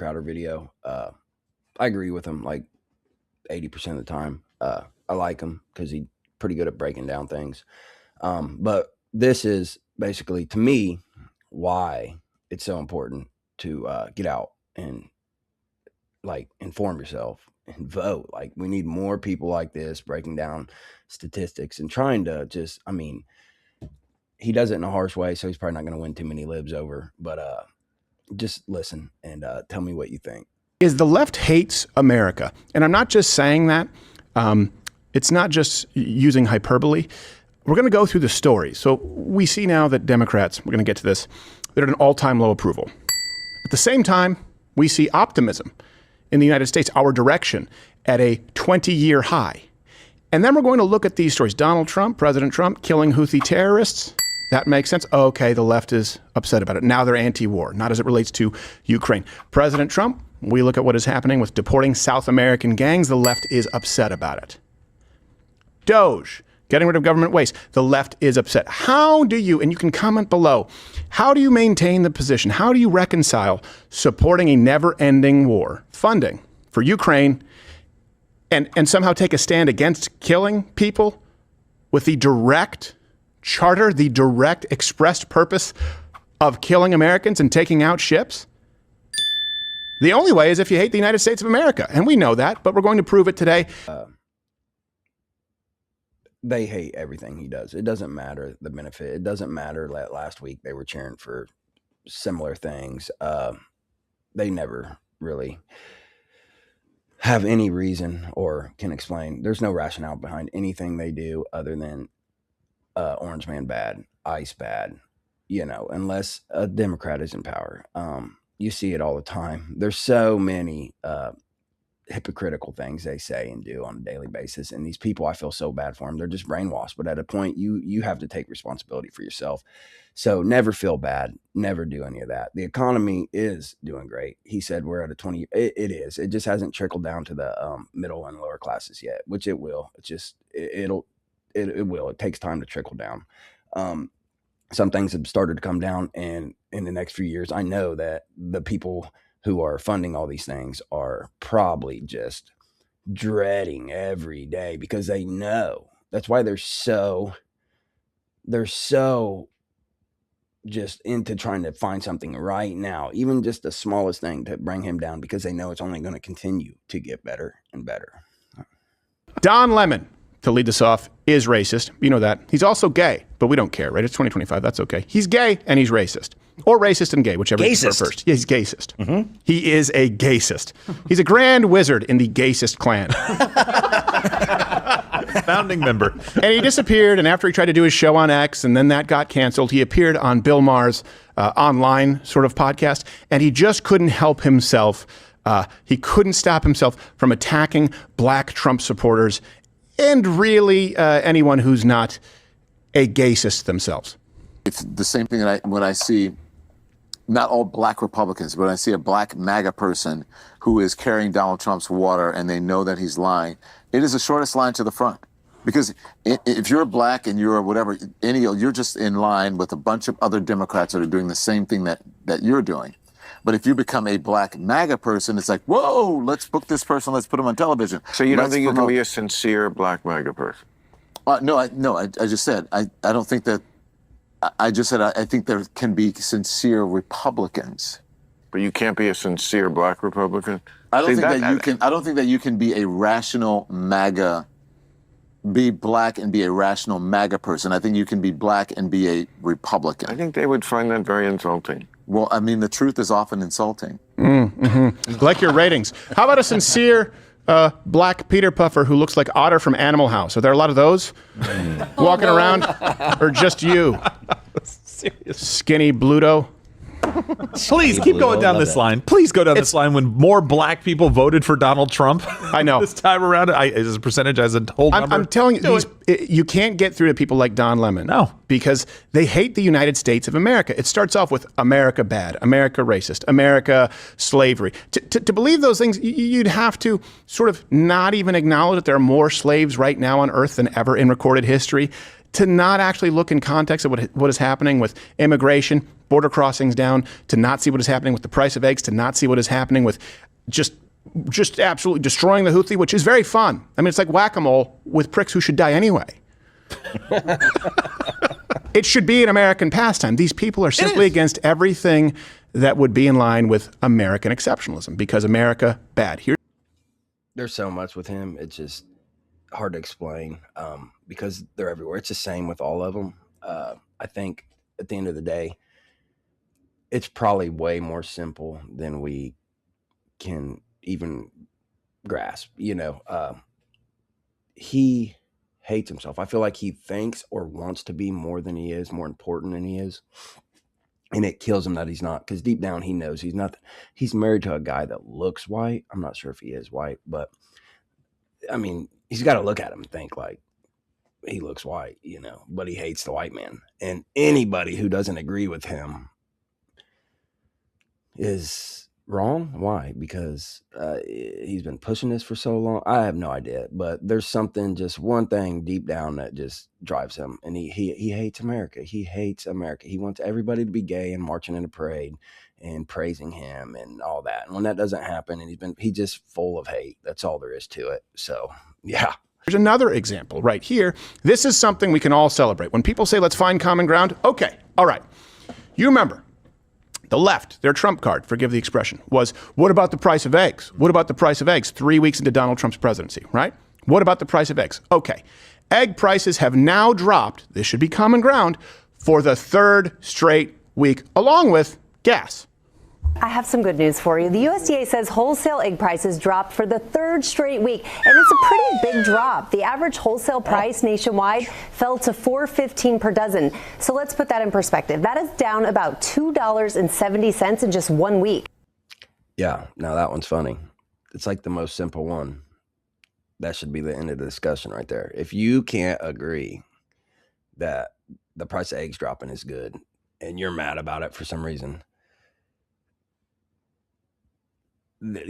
Crowder video. I agree with him like 80% of the time. I like him because he's pretty good at breaking down things. But this is basically, to me, why it's so important to get out and like inform yourself and vote. Like, we need more people like this breaking down statistics and trying to just, I mean, he does it in a harsh way, so he's probably not going to win too many libs over, but just listen and tell me what you think. Is the left hates America. And I'm not just saying that. It's not just using hyperbole. We're going to go through the story. So we see now that Democrats, we're going to get to this, they're at an all-time low approval. At the same time, we see optimism in the United States, our direction, at a 20-year high. And then we're going to look at these stories. Donald Trump, President Trump, killing Houthi terrorists. That makes sense. Okay, the left is upset about it. Now they're anti-war, not as it relates to Ukraine. President Trump, we look at what is happening with deporting South American gangs. The left is upset about it. Doge, getting rid of government waste. The left is upset. How do you, and you can comment below, how do you maintain the position? How do you reconcile supporting a never-ending war, funding for Ukraine, and somehow take a stand against killing people with the direct charter, the direct expressed purpose of killing Americans and taking out ships? The only way is if you hate the United States of America. And we know that, but we're going to prove it today. They hate everything he does. It doesn't matter the benefit. It doesn't matter that last week they were cheering for similar things. They never really have any reason or can explain. There's no rationale behind anything they do other than Orange Man bad, ICE bad, you know, unless a Democrat is in power. You see it all the time. There's so many hypocritical things they say and do on a daily basis. And these people, I feel so bad for them. They're just brainwashed. But at a point, you have to take responsibility for yourself. So never feel bad. Never do any of that. The economy is doing great. He said we're at a 20. It is. It just hasn't trickled down to the middle and lower classes yet, which it will. It's just it will. It takes time to trickle down. Some things have started to come down, and in the next few years, I know that the people who are funding all these things are probably just dreading every day because they know. That's why they're so just into trying to find something right now, even just the smallest thing to bring him down, because they know it's only going to continue to get better and better. Don Lemon, to lead us off, is racist. You know that. He's also gay, but we don't care, right? It's 2025. That's okay. He's gay and he's racist. Or racist and gay, whichever you prefer first. Yeah, he's gaysist. Mm-hmm. He is a gaysist. He's a grand wizard in the gaysist clan. Founding member. And he disappeared, and after he tried to do his show on X, and then that got canceled, he appeared on Bill Maher's online sort of podcast, and he just couldn't help himself. He couldn't stop himself from attacking black Trump supporters and really anyone who's not a gaysist themselves. It's the same thing that when I see not all black Republicans, but I see a black MAGA person who is carrying Donald Trump's water and they know that he's lying. It is the shortest line to the front. Because if you're black and you're whatever, you're just in line with a bunch of other Democrats that are doing the same thing that you're doing. But if you become a black MAGA person, it's like, whoa, let's book this person, let's put him on television. So you don't think you can be a sincere black MAGA person? No, I just said, I don't think that. I just said I think there can be sincere Republicans, but you can't be a sincere black Republican. I don't think that you can be a rational MAGA, be black and be a rational MAGA person. I think you can be black and be a Republican. I think they would find that very insulting. Well, I mean, the truth is often insulting. Mm-hmm. Like your ratings. How about a sincere black Peter Puffer who looks like Otter from Animal House? Are there a lot of those walking around? Or just you? Skinny Bluto? Please keep going down this line. Please go down this line. When more black people voted for Donald Trump, I know this time around, as a percentage, as a whole number. I'm telling you, you can't get through to people like Don Lemon. No, because they hate the United States of America. It starts off with America bad, America racist, America slavery. To believe those things, you'd have to sort of not even acknowledge that there are more slaves right now on Earth than ever in recorded history. to not actually look in context of what is happening with immigration, border crossings down, to not see what is happening with the price of eggs, to not see what is happening with just absolutely destroying the Houthi, which is very fun. I mean, it's like whack-a-mole with pricks who should die anyway. It should be an American pastime. These people are simply against everything that would be in line with American exceptionalism, because America, bad. There's so much with him. It's just hard to explain because they're everywhere. It's the same with all of them. I think at the end of the day, it's probably way more simple than we can even grasp. He hates himself. I feel like he thinks or wants to be more than he is, more important than he is. And it kills him that he's not, because deep down he knows he's not. He's married to a guy that looks white. I'm not sure if he is white, but I mean, he's got to look at him and think like he looks white, but he hates the white man. And anybody who doesn't agree with him is wrong. Why? Because he's been pushing this for so long. I have no idea, but there's something, just one thing deep down that just drives him, and he hates America. He hates America. He wants everybody to be gay and marching in a parade and praising him and all that. And when that doesn't happen, and he's just full of hate. That's all there is to it. So yeah. There's another example right here. This is something we can all celebrate. When people say, let's find common ground. Okay. All right. You remember, the left, their trump card, forgive the expression, was, what about the price of eggs? What about the price of eggs 3 weeks into Donald Trump's presidency, right? What about the price of eggs? Okay. Egg prices have now dropped, this should be common ground, for the third straight week, along with gas. I have some good news for you. The USDA says wholesale egg prices dropped for the third straight week, and it's a pretty big drop. The average wholesale price nationwide fell to $4.15 per dozen. So let's put that in perspective. That is down about $2.70 in just 1 week. Yeah, now that one's funny. It's like the most simple one. That should be the end of the discussion right there. If you can't agree that the price of eggs dropping is good and you're mad about it for some reason,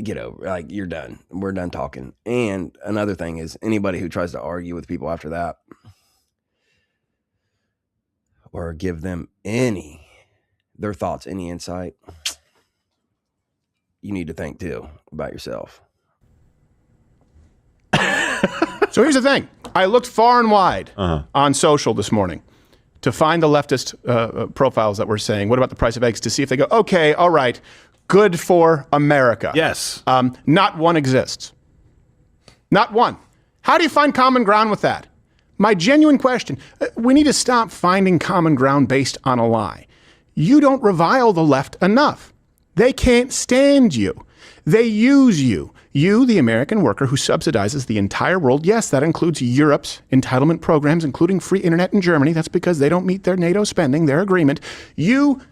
get over, like, you're done. We're done talking. And another thing is, anybody who tries to argue with people after that or give them their thoughts, any insight, you need to think too about yourself. So here's the thing. I looked far and wide on social this morning to find the leftist profiles that were saying, what about the price of eggs, to see if they go, okay, all right, good for America. Yes. Not one exists. Not one. How do you find common ground with that? My genuine question, we need to stop finding common ground based on a lie. You don't revile the left enough. They can't stand you. They use you. You, the American worker who subsidizes the entire world. Yes, that includes Europe's entitlement programs, including free internet in Germany. That's because they don't meet their NATO spending, their agreement. You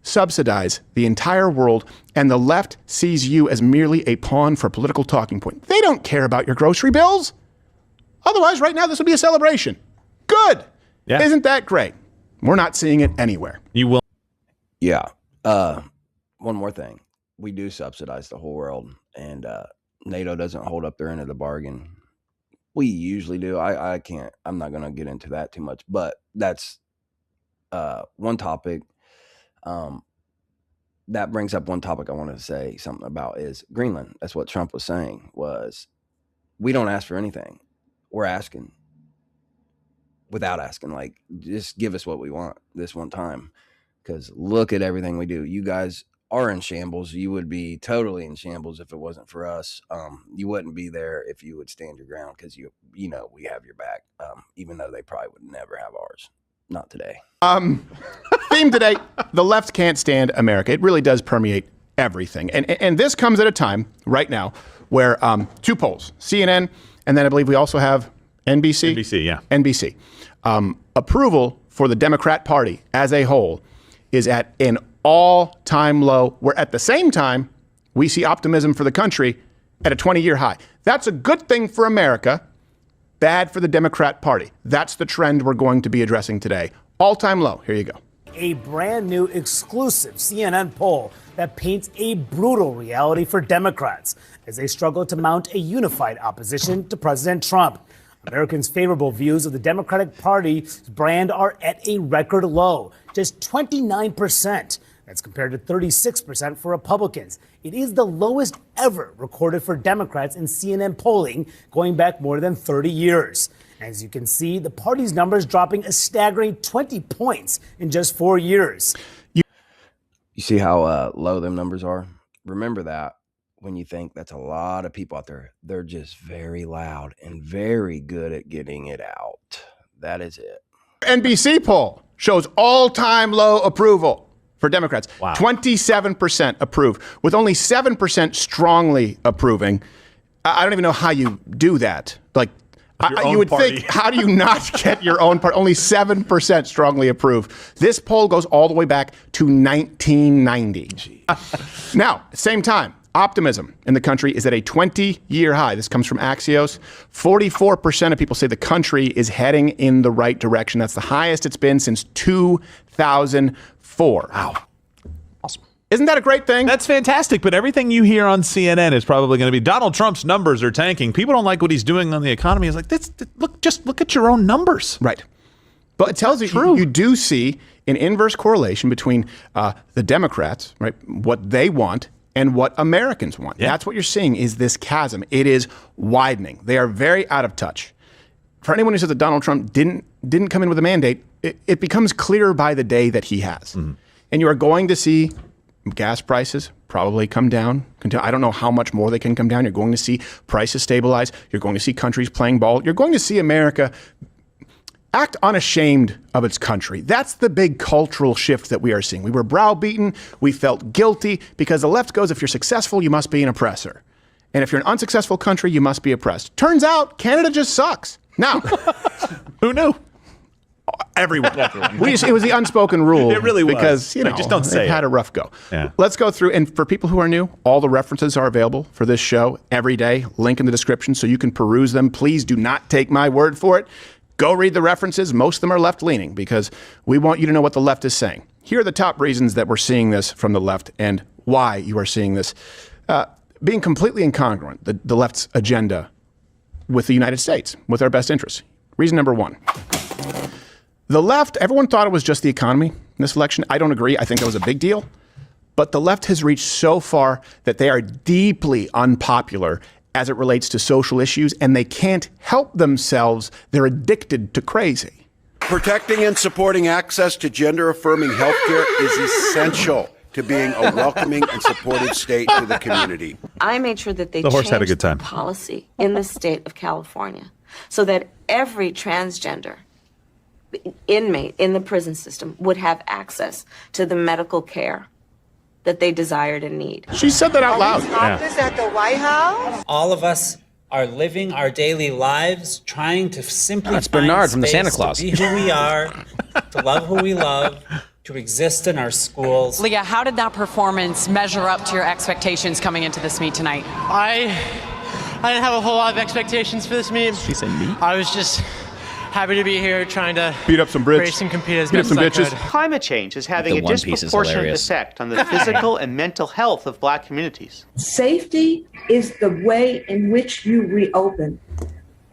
subsidize the entire world, and the left sees you as merely a pawn for a political talking point. They don't care about your grocery bills. Otherwise, right now, this would be a celebration. Good. Yeah. Isn't that great? We're not seeing it anywhere. You will. Yeah. One more thing. We do subsidize the whole world, and NATO doesn't hold up their end of the bargain. We usually do. I'm not going to get into that too much, but that's one topic. That brings up one topic I wanted to say something about is Greenland. That's what Trump was saying, was we don't ask for anything. We're asking without asking, like, just give us what we want this one time. Because look at everything we do. You guys are in shambles. You would be totally in shambles if it wasn't for us. You wouldn't be there if you would stand your ground, because you know we have your back, even though they probably would never have ours. Not today. Theme today, the left can't stand America. It really does permeate everything. And this comes at a time right now where two polls, CNN, and then I believe we also have NBC. NBC, yeah. NBC. Approval for the Democrat Party as a whole is at an all-time low, where at the same time, we see optimism for the country at a 20-year high. That's a good thing for America, bad for the Democrat Party. That's the trend we're going to be addressing today. All-time low. Here you go. A brand new exclusive CNN poll that paints a brutal reality for Democrats as they struggle to mount a unified opposition to President Trump. Americans' favorable views of the Democratic Party's brand are at a record low, just 29%. That's compared to 36% for Republicans. It is the lowest ever recorded for Democrats in CNN polling going back more than 30 years. As you can see, the party's numbers dropping a staggering 20 points in just 4 years. You see how low them numbers are? Remember that when you think that's a lot of people out there. They're just very loud and very good at getting it out. That is it. NBC poll shows all-time low approval for Democrats. Wow. 27% approve, with only 7% strongly approving. I don't even know how you do that. Like, you would think, how do you not get your own part? Only 7% strongly approve. This poll goes all the way back to 1990. Now, same time, optimism in the country is at a 20-year high. This comes from Axios. 44% of people say the country is heading in the right direction. That's the highest it's been since 2004. Wow. Awesome. Isn't that a great thing? That's fantastic, but everything you hear on CNN is probably going to be Donald Trump's numbers are tanking. People don't like what he's doing on the economy. It's like, look at your own numbers. Right. But it tells you do see an inverse correlation between the Democrats, right, what they want, and what Americans want. Yeah. That's what you're seeing is this chasm. It is widening. They are very out of touch. For anyone who says that Donald Trump didn't come in with a mandate, it becomes clearer by the day that he has. Mm-hmm. And you are going to see gas prices probably come down. I don't know how much more they can come down. You're going to see prices stabilize. You're going to see countries playing ball. You're going to see America act unashamed of its country. That's the big cultural shift that we are seeing. We were browbeaten. We felt guilty because the left goes, if you're successful, you must be an oppressor. And if you're an unsuccessful country, you must be oppressed. Turns out Canada just sucks. Now, who knew? Everyone. It was the unspoken rule. It really was. Because, just don't say they've had a rough go. Yeah. Let's go through. And for people who are new, all the references are available for this show every day. Link in the description so you can peruse them. Please do not take my word for it. Go read the references. Most of them are left-leaning because we want you to know what the left is saying. Here are the top reasons that we're seeing this from the left and why you are seeing this. Being completely incongruent, the left's agenda with the United States, with our best interests. Reason number one. The left, everyone thought it was just the economy in this election. I don't agree. I think that was a big deal. But the left has reached so far that they are deeply unpopular as it relates to social issues, and they can't help themselves. They're addicted to crazy. Protecting and supporting access to gender-affirming health care is essential to being a welcoming and supportive state to the community. I made sure that they the horse changed had a good time. the policy in the state of California so that every transgender inmate in the prison system would have access to the medical care that they desired and need. She said that out loud. This at the White House? All of us are living our daily lives trying to simply That's Bernard find from the space Santa Claus. to be who we are, to love who we love, to exist in our schools. Leah, how did that performance measure up to your expectations coming into this meet tonight? I didn't have a whole lot of expectations for this meet. She said meet? I was just happy to be here trying to beat up some Brits, race and compete as beat up best some as I bitches. could. Climate change is having a disproportionate effect on the physical and mental health of Black communities. Safety is the way in which you reopen.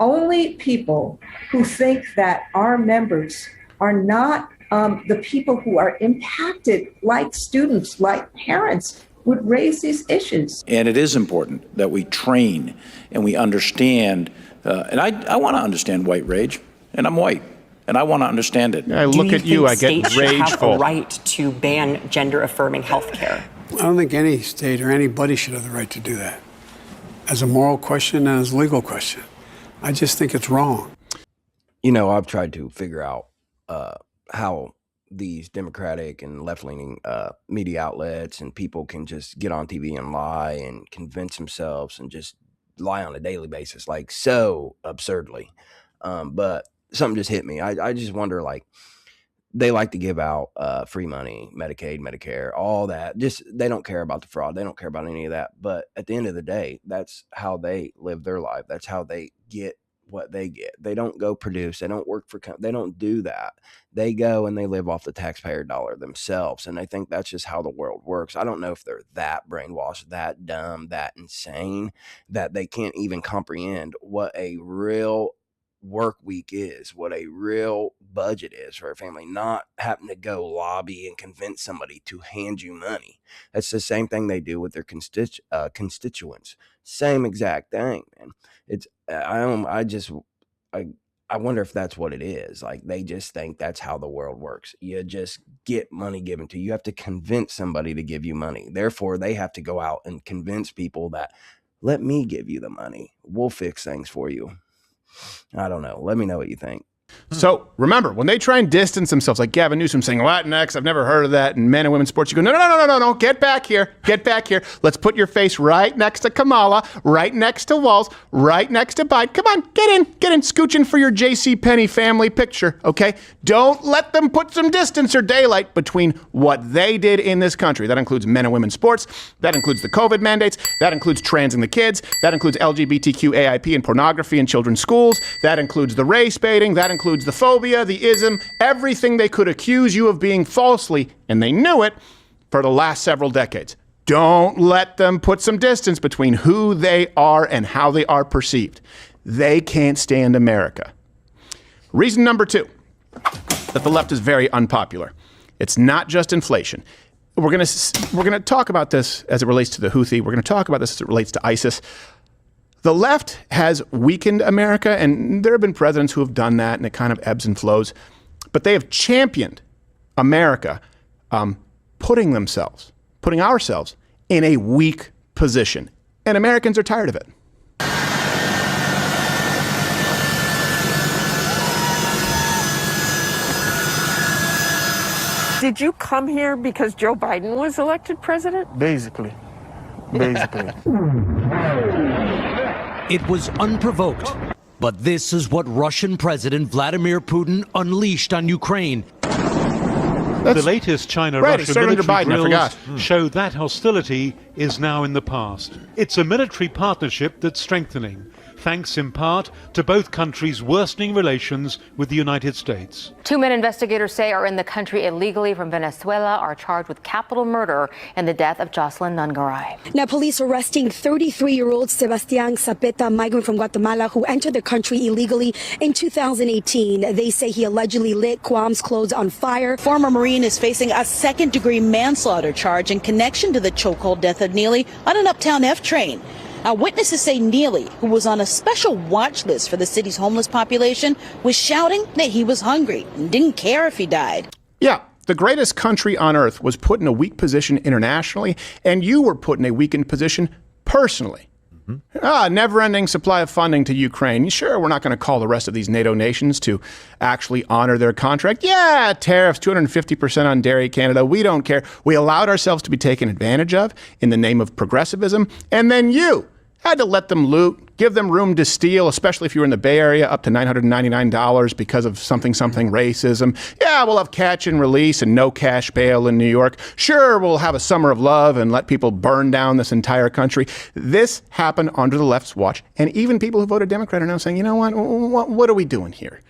Only people who think that our members are not the people who are impacted, like students, like parents, would raise these issues. And it is important that we train and we understand, and I want to understand white rage, and I'm white, and I want to understand it. I look at you, I get rageful. Have a right to ban gender-affirming health care? I don't think any state or anybody should have the right to do that. As a moral question and as a legal question. I just think it's wrong. You know, I've tried to figure out how these Democratic and left-leaning media outlets and people can just get on TV and lie and convince themselves and just lie on a daily basis, like so absurdly. But something just hit me. I just wonder, like, they like to give out free money, Medicaid, Medicare, all that. Just they don't care about the fraud. They don't care about any of that. But at the end of the day, that's how they live their life. That's how they get what they get. They don't go produce. They don't work for. They don't do that. They go and they live off the taxpayer dollar themselves. And I think that's just how the world works. I don't know if they're that brainwashed, that dumb, that insane, that they can't even comprehend what a real work week is, what a real budget is for a family, not having to go lobby and convince somebody to hand you money. That's the same thing they do with their constituents. Same exact thing, man. I wonder if that's what it is. Like, they just think that's how the world works. You just get money given to you. You have to convince somebody to give you money. Therefore, they have to go out and convince people that, let me give you the money. We'll fix things for you. I don't know. Let me know what you think. So remember, when they try and distance themselves, like Gavin Newsom saying Latinx, I've never heard of that, and men and women's sports, you go, no, get back here. Let's put your face right next to Kamala, right next to Walz, right next to Biden. Come on, get in, scooch in for your JCPenney family picture, okay? Don't let them put some distance or daylight between what they did in this country. That includes men and women's sports. That includes the COVID mandates. That includes transing the kids. That includes LGBTQ, AIP, and pornography in children's schools. That includes the race baiting. That includes the phobia, the ism, everything they could accuse you of being falsely, and they knew it, for the last several decades. Don't let them put some distance between who they are and how they are perceived. They can't stand America. Reason number 2, that the left is very unpopular. It's not just inflation. We're going to talk about this as it relates to the Houthi. We're going to talk about this as it relates to ISIS. The left has weakened America, and there have been presidents who have done that, and it kind of ebbs and flows. But they have championed America, putting ourselves in a weak position. And Americans are tired of it. Did you come here because Joe Biden was elected president? Basically. It was unprovoked, but this is what Russian President Vladimir Putin unleashed on Ukraine. The latest China-Russia military drills show that hostility is now in the past. It's a military partnership that's strengthening, thanks in part to both countries' worsening relations with the United States. 2 men investigators say are in the country illegally from Venezuela are charged with capital murder in the death of Jocelyn Nungaray. Now, police arresting 33-year-old Sebastian Zapeta, migrant from Guatemala who entered the country illegally in 2018. They say he allegedly lit Guam's clothes on fire. Former Marine is facing a second-degree manslaughter charge in connection to the chokehold death of Neely on an Uptown F train. Now, witnesses say Neely, who was on a special watch list for the city's homeless population, was shouting that he was hungry and didn't care if he died. Yeah, the greatest country on earth was put in a weak position internationally, and you were put in a weakened position personally. Never-ending supply of funding to Ukraine. Sure, we're not going to call the rest of these NATO nations to actually honor their contract. Yeah, tariffs, 250% on dairy, Canada. We don't care. We allowed ourselves to be taken advantage of in the name of progressivism. And then you had to let them loot, give them room to steal, especially if you were in the Bay Area, up to $999 because of something racism. Yeah, we'll have catch and release and no cash bail in New York. Sure, we'll have a summer of love and let people burn down this entire country. This happened under the left's watch. And even people who voted Democrat are now saying, you know what are we doing here?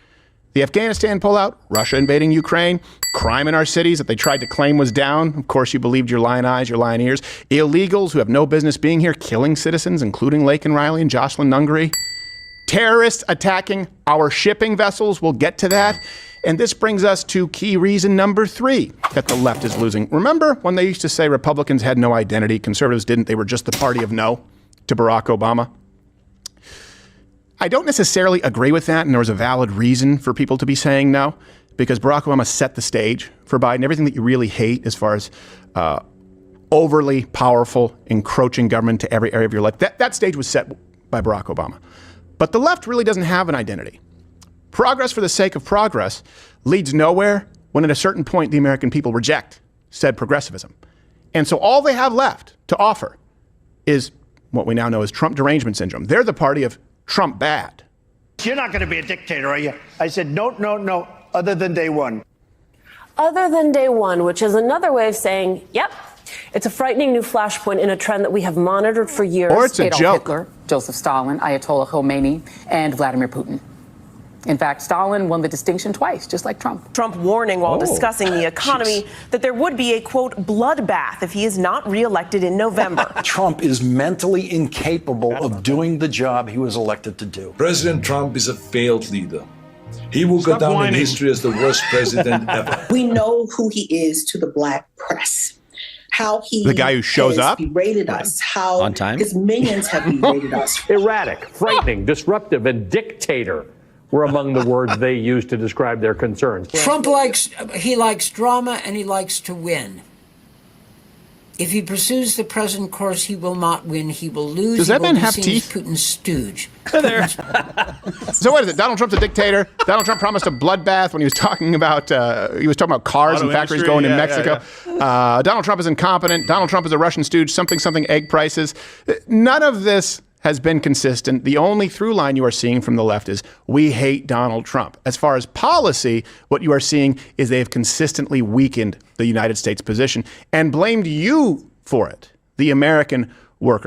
The Afghanistan pullout, Russia invading Ukraine, crime in our cities that they tried to claim was down. Of course, you believed your lying eyes, your lying ears. Illegals who have no business being here, killing citizens, including Laken Riley and Jocelyn Nungaray. Terrorists attacking our shipping vessels. We'll get to that. And this brings us to key reason number 3 that the left is losing. Remember when they used to say Republicans had no identity, conservatives didn't, they were just the party of no to Barack Obama? I don't necessarily agree with that, and there was a valid reason for people to be saying no, because Barack Obama set the stage for Biden. Everything that you really hate as far as overly powerful, encroaching government to every area of your life, that stage was set by Barack Obama. But the left really doesn't have an identity. Progress for the sake of progress leads nowhere when at a certain point the American people reject said progressivism. And so all they have left to offer is what we now know as Trump derangement syndrome. They're the party of Trump bad. You're not going to be a dictator, are you? I said, no, other than day one. Other than day one, which is another way of saying, yep, it's a frightening new flashpoint in a trend that we have monitored for years. Or it's a Adolf joke. Hitler, Joseph Stalin, Ayatollah Khomeini, and Vladimir Putin. In fact, Stalin won the distinction twice, just like Trump. Trump warning while discussing the economy that there would be a, quote, bloodbath if he is not reelected in November. Trump is mentally incapable of doing the job he was elected to do. President Trump is a failed leader. He will go down in history as the worst president ever. We know who he is to the black press. How he the guy who shows up berated us, how on time. His minions have berated us. Erratic, frightening, disruptive, and dictator were among the words they used to describe their concerns. Trump likes drama and he likes to win. If he pursues the present course, he will not win. He will lose. Does that man have teeth? Putin's stooge. There. So what is it? Donald Trump's a dictator. Donald Trump promised a bloodbath when he was talking about cars and factories going to Mexico. Donald Trump is incompetent. Donald Trump is a Russian stooge. Something egg prices. None of this has been consistent. The only through line you are seeing from the left is we hate Donald Trump. As far as policy, what you are seeing is they have consistently weakened the United States position and blamed you for it, the American worker.